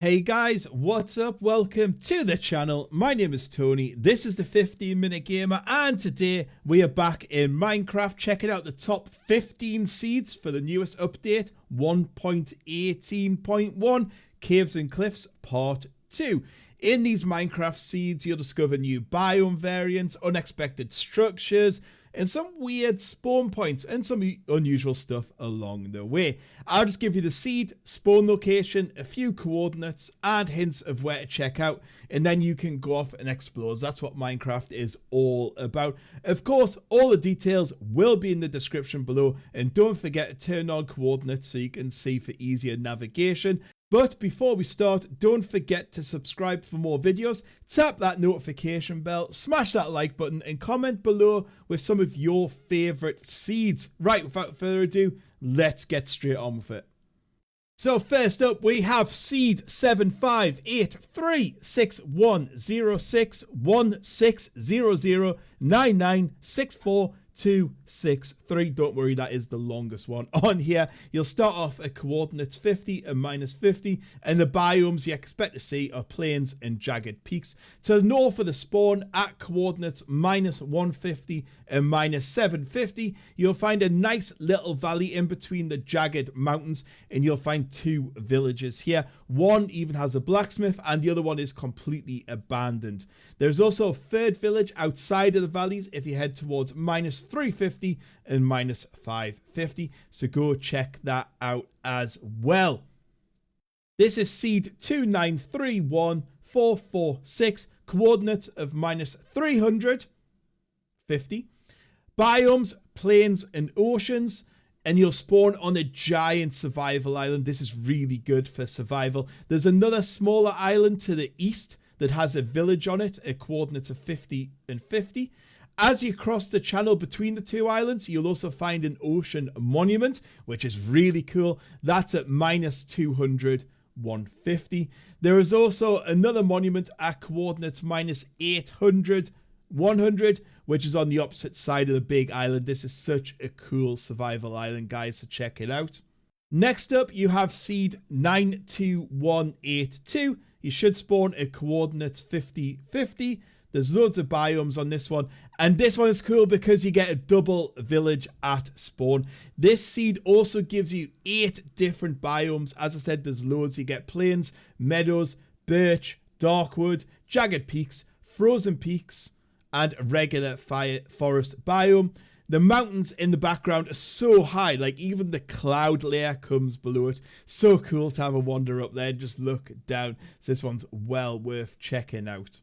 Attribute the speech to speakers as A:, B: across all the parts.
A: Hey guys, what's up? Welcome to the channel. My name is Tony. This is the 15-minute gamer, and today we are back in Minecraft checking out the top 15 seeds for the newest update 1.18.1 Caves and Cliffs Part 2. In these Minecraft seeds, you'll discover new biome variants, unexpected structures, and some weird spawn points and some unusual stuff along the way. I'll just give you the seed, spawn location, a few coordinates, and hints of where to check out, and then you can go off and explore. That's what Minecraft is all about. Of course, all the details will be in the description below, and don't forget to turn on coordinates so you can see for easier navigation. But before we start, don't forget to subscribe for more videos, tap that notification bell, smash that like button, and comment below with some of your favourite seeds. Right, without further ado, let's get straight on with it. So first up, we have seed 7583610600996423. Don't worry, that is the longest one on here. You'll start off at coordinates 50 and minus 50, and the biomes you expect to see are plains and jagged peaks. To the north of the spawn at coordinates minus 150 and minus 750, you'll find a nice little valley in between the jagged mountains, and you'll find two villages here. One even has a blacksmith and the other one is completely abandoned. There's also a third village outside of the valleys if you head towards minus 350 and minus 550, so go check that out as well. This is seed 2931446, coordinates of minus 350, biomes, plains and oceans, and you'll spawn on a giant survival island. This is really good for survival. There's another smaller island to the east that has a village on it at coordinates of 50 and 50. As you cross the channel between the two islands, you'll also find an ocean monument, which is really cool. That's at minus 200, 150. There is also another monument at coordinates minus 800, 100, which is on the opposite side of the big island. This is such a cool survival island, guys, so check it out. Next up, you have seed 92182. You should spawn at coordinates 50, 50. There's loads of biomes on this one, and this one is cool because you get a double village at spawn. This seed also gives you 8 different biomes. As I said, there's loads. You get plains, meadows, birch, darkwood, jagged peaks, frozen peaks, and a regular forest biome. The mountains in the background are so high, like even the cloud layer comes below it. So cool to have a wander up there and just look down. So this one's well worth checking out.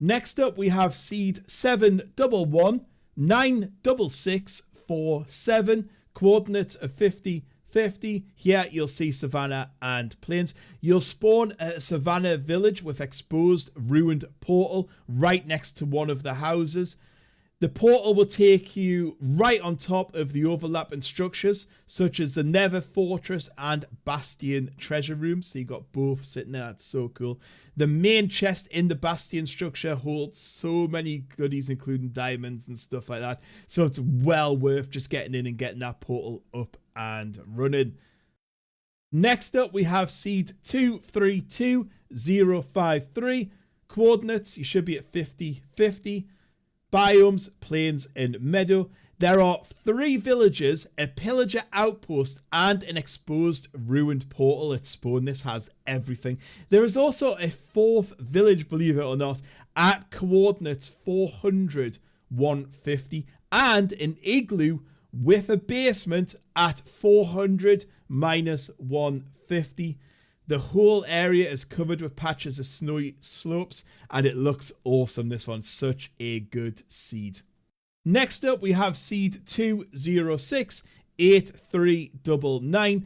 A: Next up, we have seed 7119647, coordinates of 50, 50. Here you'll see savannah and plains. You'll spawn at a savannah village with exposed ruined portal right next to one of the houses. The portal will take you right on top of the overlapping structures, such as the Nether Fortress and Bastion treasure room. So you got both sitting there. That's so cool. The main chest in the Bastion structure holds so many goodies, including diamonds and stuff like that. So it's well worth just getting in and getting that portal up and running. Next up, we have seed 232053. Coordinates, you should be at 50, 50. Biomes, plains, and meadow. There are 3 villages, a pillager outpost, and an exposed ruined portal at spawn. This has everything. There is also a 4th village, believe it or not, at coordinates 400, 150, and an igloo with a basement at 400, minus 150. The whole area is covered with patches of snowy slopes, and it looks awesome. This one's such a good seed. Next up, we have seed 2068399.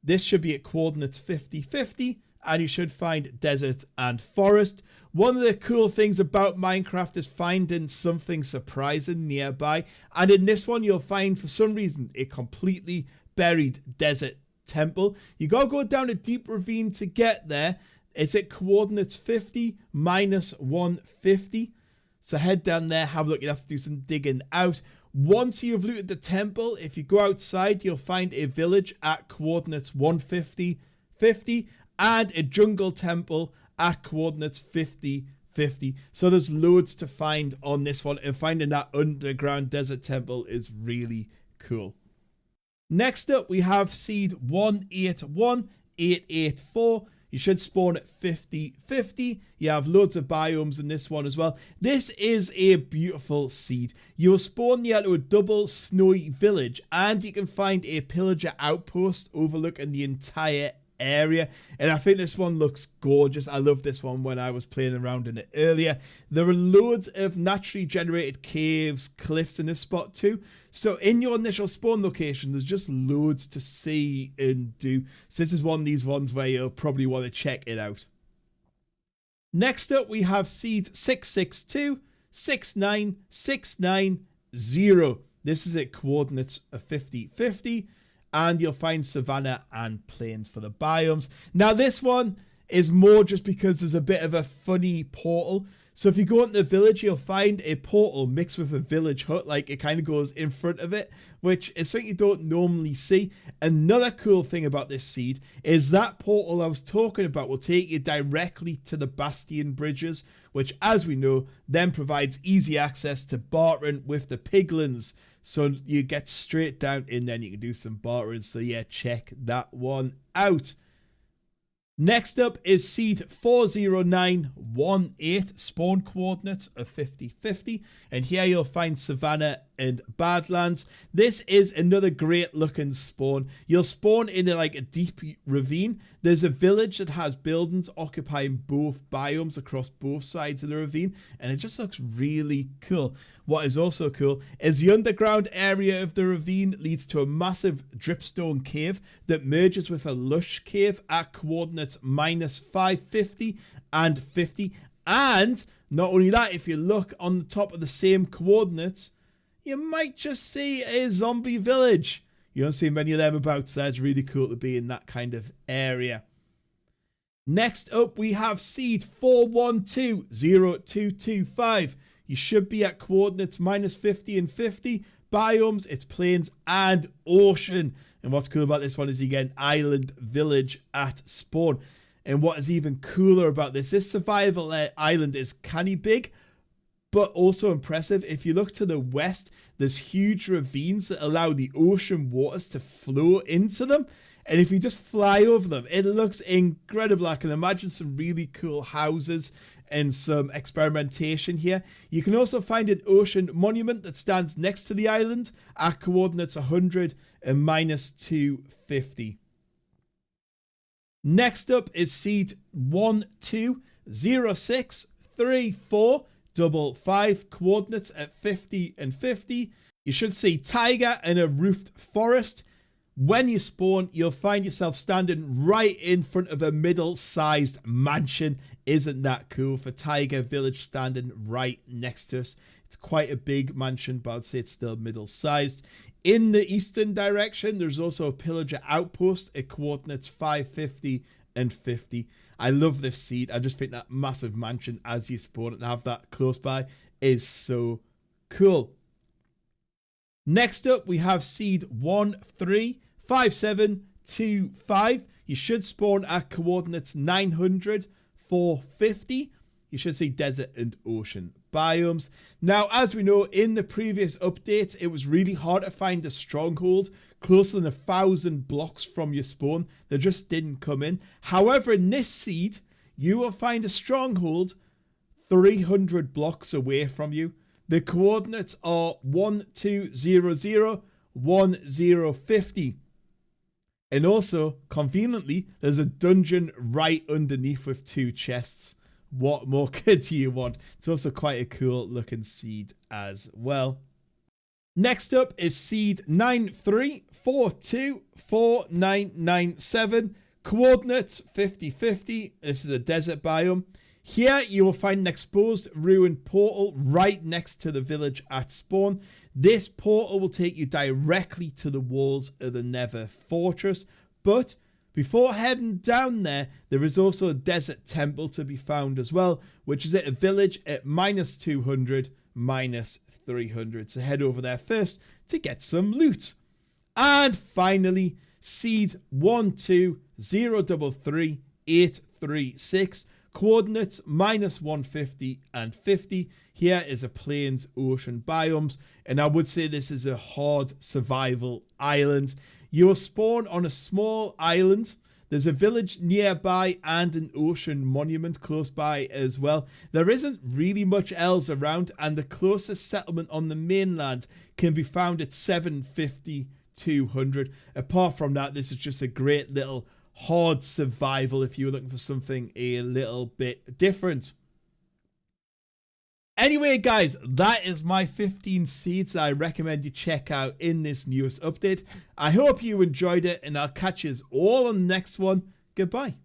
A: This should be at coordinates 50, 50, and you should find desert and forest. One of the cool things about Minecraft is finding something surprising nearby, and in this one, you'll find, for some reason, a completely buried desert temple. You gotta go down a deep ravine to get there. It's at coordinates 50, minus 150. So head down there, have a look. You'll have to do some digging out. Once you've looted the temple, if you go outside, you'll find a village at coordinates 150, 50, and a jungle temple at coordinates 50, 50. So there's loads to find on this one, and finding that underground desert temple is really cool. Next up, we have seed 181884. You should spawn at 50, 50. You have loads of biomes in this one as well. This is a beautiful seed. You will spawn near to a double snowy village, and you can find a pillager outpost overlooking the entire area, and I think this one looks gorgeous. I love this one when I was playing around in it earlier. There are loads of naturally generated caves, cliffs in this spot too, so in your initial spawn location there's just loads to see and do. So this is one of these ones where you'll probably want to check it out. Next up, we have seed 662-69690. This is at coordinates of 50, 50. And you'll find savanna and plains for the biomes. Now this one is more just because there's a bit of a funny portal. So if you go into the village, you'll find a portal mixed with a village hut, like it kind of goes in front of it, which is something you don't normally see. Another cool thing about this seed is that portal I was talking about will take you directly to the bastion bridges, which, as we know, then provides easy access to bartering with the piglins. So you get straight down in there and you can do some bartering. So yeah, check that one out. Next up is seed 40918, spawn coordinates of 50, 50. And here you'll find savanna and badlands. This is another great looking spawn. You'll spawn in like a deep ravine. There's a village that has buildings occupying both biomes across both sides of the ravine, and it just looks really cool. What is also cool is the underground area of the ravine leads to a massive dripstone cave that merges with a lush cave at coordinates -550 and 50. And not only that, if you look on the top of the same coordinates, you might just see a zombie village. You don't see many of them about, so that's really cool to be in that kind of area. Next up, we have seed 4120225. You should be at coordinates -50 and 50. Biomes, it's plains and ocean. And what's cool about this one is you get an island village at spawn. And what is even cooler about this survival island is canny big, but also impressive. If you look to the west, there's huge ravines that allow the ocean waters to flow into them. And if you just fly over them, it looks incredible. I can imagine some really cool houses and some experimentation here. You can also find an ocean monument that stands next to the island at coordinates 100 and -250. Next up is seed 12063455, coordinates at 50 and 50. You should see tiger and a roofed forest. When you spawn, you'll find yourself standing right in front of a middle-sized mansion. Isn't that cool? For Tiger Village standing right next to us. It's quite a big mansion, but I'd say it's still middle-sized. In the eastern direction, there's also a pillager outpost at coordinates 550 and 50. I love this seed. I just think that massive mansion as you spawn and have that close by is so cool. Next up, we have seed 135725. You should spawn at coordinates 900, 450. You should see desert and ocean biomes. Now, as we know, in the previous update, it was really hard to find a stronghold closer than 1,000 blocks from your spawn. They just didn't come in. However, in this seed, you will find a stronghold 300 blocks away from you. The coordinates are 1200, 1050. And also, conveniently, there's a dungeon right underneath with 2 chests. What more could you want? It's also quite a cool looking seed as well. Next up is seed 93424997. Coordinates 5050. This is a desert biome. Here you will find an exposed ruined portal right next to the village at spawn. This portal will take you directly to the walls of the Nether fortress. But before heading down there, there is also a desert temple to be found as well, which is at a village at -200, -300. So head over there first to get some loot. And finally, seed 12 033836. Coordinates -150 and 50. Here is a plains ocean biomes, and I would say this is a hard survival island. You will spawn on a small island. There's a village nearby and an ocean monument close by as well. There isn't really much else around, and the closest settlement on the mainland can be found at 750, 200. Apart from that, this is just a great little hard survival if you're looking for something a little bit different. Anyway, guys, that is my 15 seeds that I recommend you check out in this newest update. I hope you enjoyed it, and I'll catch you all on the next one. Goodbye.